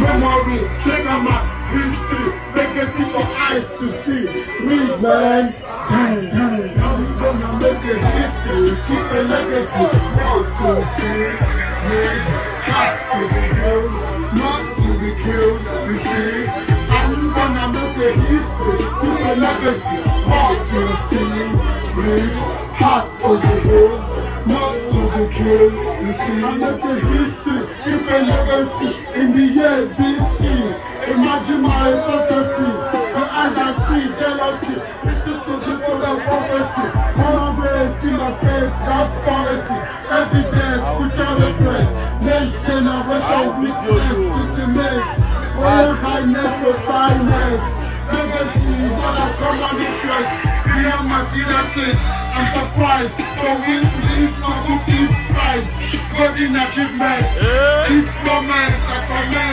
Memory, check out my history, legacy for eyes to see. Read, man. Now we gonna make a history, keep a legacy, world to see. Read, hearts to be healed, not to be killed, you see. And we gonna make a history, keep a legacy, world to see. Read, hearts to be healed, not to be killed, you see. I make a history, keep a legacy in the year BC. Imagine my fantasy, the eyes I see, jealousy. Listen to this other prophecy. One way see my face, that policy. Evidence, future reference. Next generation witness, ultimate. Royal highness plus finest. Legacy, gonna come on interest. Beyond material things, I'm surprised. So we please not book this price. Golden achievement. This moment I commend.